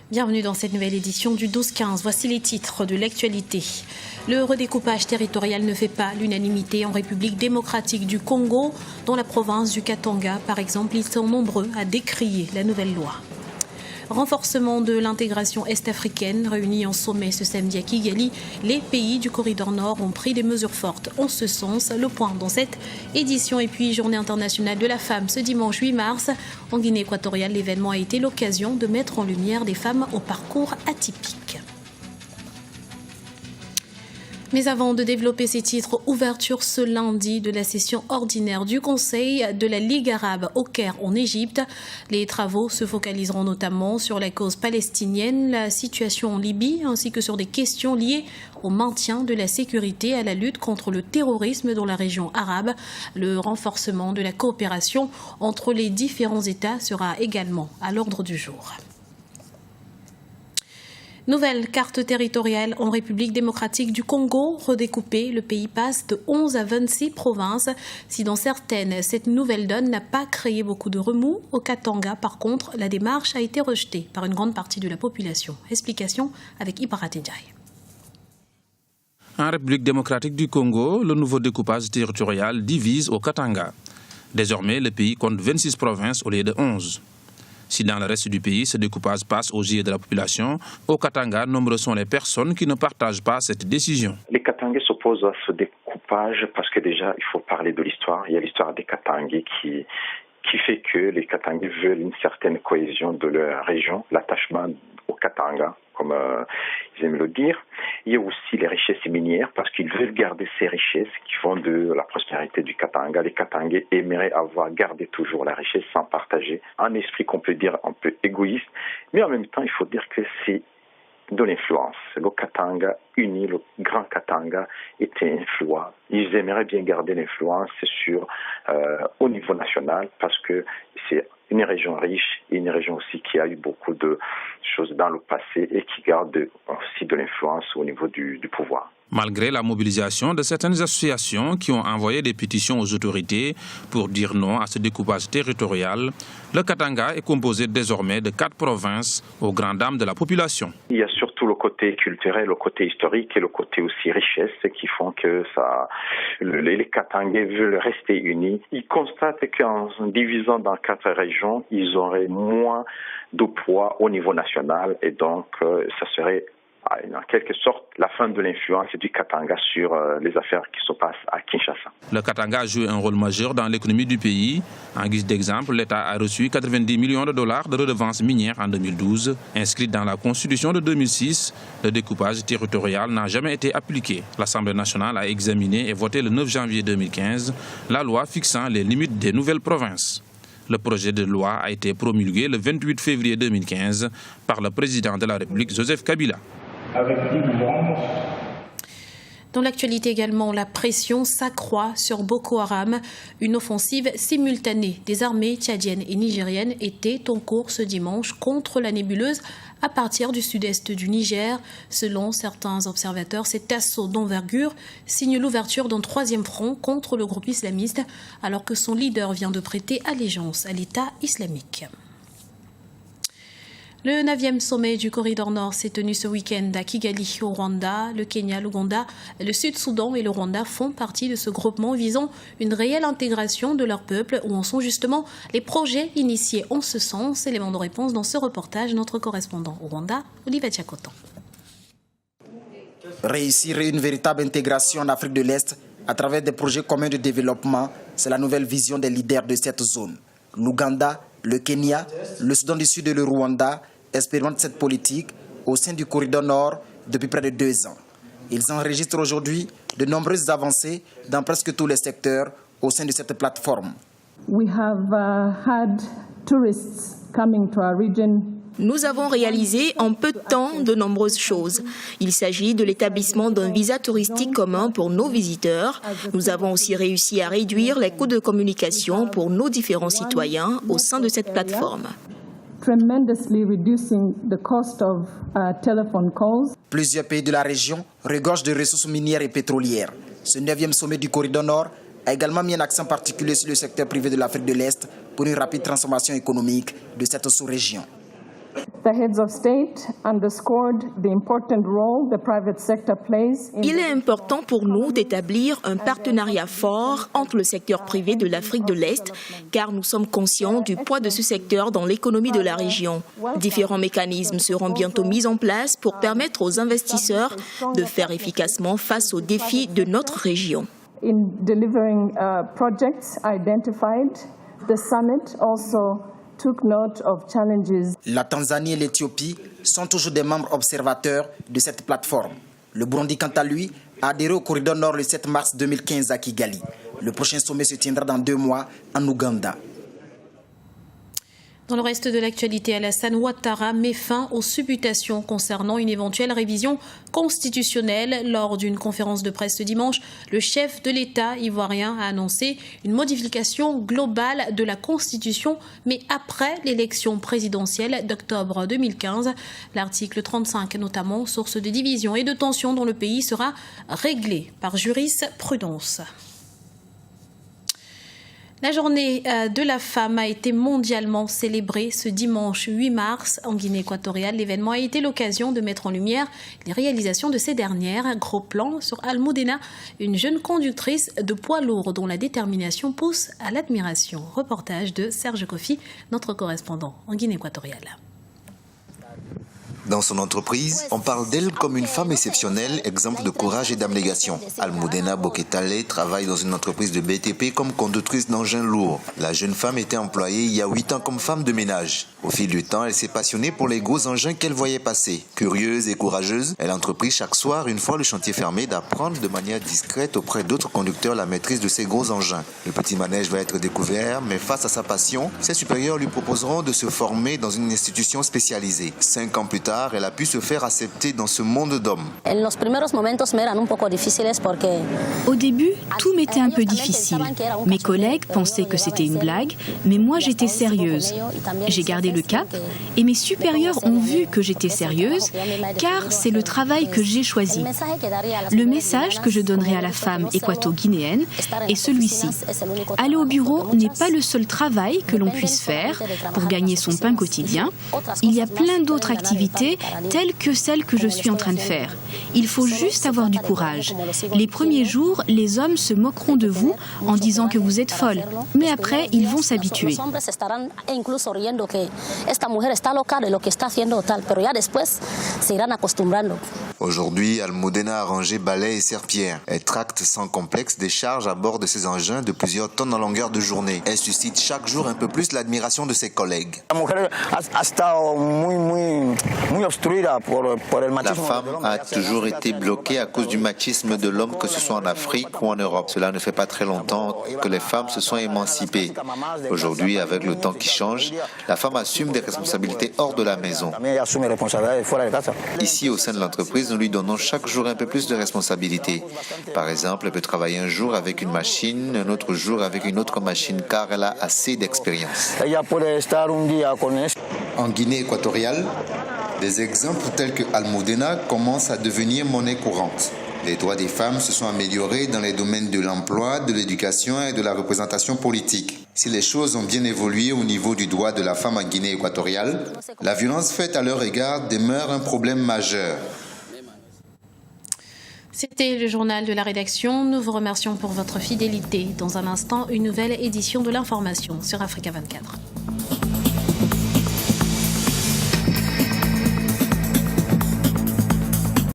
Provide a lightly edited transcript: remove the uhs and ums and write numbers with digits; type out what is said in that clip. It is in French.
Bienvenue dans cette nouvelle édition du 12-15. Voici les titres de l'actualité. Le redécoupage territorial ne fait pas l'unanimité en République démocratique du Congo. Dans la province du Katanga, par exemple, ils sont nombreux à décrier la nouvelle loi. Renforcement de l'intégration est-africaine. Réunis en sommet ce samedi à Kigali, les pays du corridor nord ont pris des mesures fortes en ce sens. Le point dans cette édition. Et puis, Journée internationale de la femme ce dimanche 8 mars. En Guinée équatoriale, l'événement a été l'occasion de mettre en lumière des femmes au parcours atypique. Mais avant de développer ces titres, ouverture ce lundi de la session ordinaire du Conseil de la Ligue arabe au Caire en Égypte. Les travaux se focaliseront notamment sur la cause palestinienne, la situation en Libye, ainsi que sur des questions liées au maintien de la sécurité, à la lutte contre le terrorisme dans la région arabe. Le renforcement de la coopération entre les différents États sera également à l'ordre du jour. Nouvelle carte territoriale en République démocratique du Congo. Redécoupée, le pays passe de 11 à 26 provinces. Si dans certaines, cette nouvelle donne n'a pas créé beaucoup de remous, au Katanga, par contre, la démarche a été rejetée par une grande partie de la population. Explication avec Ibarra Ndiaye. En République démocratique du Congo, le nouveau découpage territorial divise au Katanga. Désormais, le pays compte 26 provinces au lieu de 11. Si dans le reste du pays, ce découpage passe aux yeux de la population, au Katanga, nombreuses sont les personnes qui ne partagent pas cette décision. Les Katangais s'opposent à ce découpage parce que déjà, il faut parler de l'histoire. Il y a l'histoire des Katangais qui fait que les Katangais veulent une certaine cohésion de leur région, l'attachement au Katanga, comme ils aiment le dire. Il y a aussi les richesses minières parce qu'ils veulent garder ces richesses qui font de la prospérité du Katanga. Les Katangais aimeraient avoir gardé toujours la richesse sans partager. Un esprit qu'on peut dire un peu égoïste, mais en même temps, il faut dire que c'est de l'influence. Le Katanga uni, le grand Katanga était influent. Ils aimeraient bien garder l'influence au niveau national parce que c'est une région riche et une région aussi qui a eu beaucoup de choses dans le passé et qui garde aussi de l'influence au niveau du pouvoir. Malgré la mobilisation de certaines associations qui ont envoyé des pétitions aux autorités pour dire non à ce découpage territorial, le Katanga est composé désormais de 4 provinces aux grandes dames de la population. Il y a surtout le côté culturel, le côté historique et le côté aussi richesse qui font que les Katangais veulent rester unis. Ils constatent qu'en divisant dans 4 régions, ils auraient moins de poids au niveau national et donc ça serait en quelque sorte la fin de l'influence du Katanga sur les affaires qui se passent à Kinshasa. Le Katanga a joué un rôle majeur dans l'économie du pays. En guise d'exemple, l'État a reçu 90 millions de dollars de redevances minières en 2012. Inscrite dans la Constitution de 2006, le découpage territorial n'a jamais été appliqué. L'Assemblée nationale a examiné et voté le 9 janvier 2015 la loi fixant les limites des nouvelles provinces. Le projet de loi a été promulgué le 28 février 2015 par le président de la République, Joseph Kabila. Dans l'actualité également, la pression s'accroît sur Boko Haram. Une offensive simultanée des armées tchadiennes et nigériennes était en cours ce dimanche contre la nébuleuse à partir du sud-est du Niger. Selon certains observateurs, cet assaut d'envergure signe l'ouverture d'un 3e front contre le groupe islamiste, alors que son leader vient de prêter allégeance à l'État islamique. Le 9e sommet du corridor nord s'est tenu ce week-end à Kigali, au Rwanda. Le Kenya, l'Ouganda, le Sud-Soudan et le Rwanda font partie de ce groupement visant une réelle intégration de leur peuple. Où en sont justement les projets initiés en ce sens? Élément de réponse dans ce reportage, notre correspondant au Rwanda, Olivier Tchakotan. Réussir une véritable intégration en Afrique de l'Est à travers des projets communs de développement, c'est la nouvelle vision des leaders de cette zone. L'Ouganda, le Kenya, le Soudan du Sud et le Rwanda expérimentent cette politique au sein du corridor nord depuis près de 2 ans. Ils enregistrent aujourd'hui de nombreuses avancées dans presque tous les secteurs au sein de cette plateforme. Nous avons réalisé en peu de temps de nombreuses choses. Il s'agit de l'établissement d'un visa touristique commun pour nos visiteurs. Nous avons aussi réussi à réduire les coûts de communication pour nos différents citoyens au sein de cette plateforme. Plusieurs pays de la région regorgent de ressources minières et pétrolières. Ce 9e sommet du corridor nord a également mis un accent particulier sur le secteur privé de l'Afrique de l'Est pour une rapide transformation économique de cette sous-région. Il est important pour nous d'établir un partenariat fort entre le secteur privé de l'Afrique de l'Est, car nous sommes conscients du poids de ce secteur dans l'économie de la région. Différents mécanismes seront bientôt mis en place pour permettre aux investisseurs de faire efficacement face aux défis de notre région. In delivering projects identified, the summit also took note of challenges. La Tanzanie et l'Éthiopie sont toujours des membres observateurs de cette plateforme. Le Burundi, quant à lui, a adhéré au corridor nord le 7 mars 2015 à Kigali. Le prochain sommet se tiendra dans 2 mois en Ouganda. Dans le reste de l'actualité, Alassane Ouattara met fin aux supputations concernant une éventuelle révision constitutionnelle. Lors d'une conférence de presse ce dimanche, le chef de l'État ivoirien a annoncé une modification globale de la Constitution, mais après l'élection présidentielle d'octobre 2015. L'article 35, notamment, source de division et de tension dans le pays, sera réglé par jurisprudence. La journée de la femme a été mondialement célébrée ce dimanche 8 mars en Guinée équatoriale. L'événement a été l'occasion de mettre en lumière les réalisations de ces dernières. Un gros plan sur Almudena, une jeune conductrice de poids lourd dont la détermination pousse à l'admiration. Reportage de Serge Kofi, notre correspondant en Guinée équatoriale. Dans son entreprise, on parle d'elle comme une femme exceptionnelle, exemple de courage et d'abnégation. Almudena Boketale travaille dans une entreprise de BTP comme conductrice d'engins lourds. La jeune femme était employée il y a 8 ans comme femme de ménage. Au fil du temps, elle s'est passionnée pour les gros engins qu'elle voyait passer. Curieuse et courageuse, elle entreprit chaque soir, une fois le chantier fermé, d'apprendre de manière discrète auprès d'autres conducteurs la maîtrise de ces gros engins. Le petit manège va être découvert, mais face à sa passion, ses supérieurs lui proposeront de se former dans une institution spécialisée. 5 ans plus tard, elle a pu se faire accepter dans ce monde d'hommes. Au début, tout m'était un peu difficile. Mes collègues pensaient que c'était une blague, mais moi j'étais sérieuse. J'ai gardé le cap et mes supérieurs ont vu que j'étais sérieuse car c'est le travail que j'ai choisi. Le message que je donnerai à la femme équato-guinéenne est celui-ci. Aller au bureau n'est pas le seul travail que l'on puisse faire pour gagner son pain quotidien. Il y a plein d'autres activités telles que celles que je suis en train de faire. Il faut juste avoir du courage. Les premiers jours, les hommes se moqueront de vous en disant que vous êtes folle. Mais après, ils vont s'habituer. Aujourd'hui, Almudena a rangé balais et serpillères. Elle tracte sans complexe des charges à bord de ses engins de plusieurs tonnes en longueur de journée. Elle suscite chaque jour un peu plus l'admiration de ses collègues. La femme a toujours été bloquée à cause du machisme de l'homme, que ce soit en Afrique ou en Europe. Cela ne fait pas très longtemps que les femmes se sont émancipées. Aujourd'hui, avec le temps qui change, la femme assume des responsabilités hors de la maison. Ici, au sein de l'entreprise, nous lui donnons chaque jour un peu plus de responsabilités. Par exemple, elle peut travailler un jour avec une machine, un autre jour avec une autre machine, car elle a assez d'expérience. En Guinée équatoriale, des exemples tels que Almudena commencent à devenir monnaie courante. Les droits des femmes se sont améliorés dans les domaines de l'emploi, de l'éducation et de la représentation politique. Si les choses ont bien évolué au niveau du droit de la femme en Guinée équatoriale, la violence faite à leur égard demeure un problème majeur. C'était le journal de la rédaction. Nous vous remercions pour votre fidélité. Dans un instant, une nouvelle édition de l'information sur Africa 24.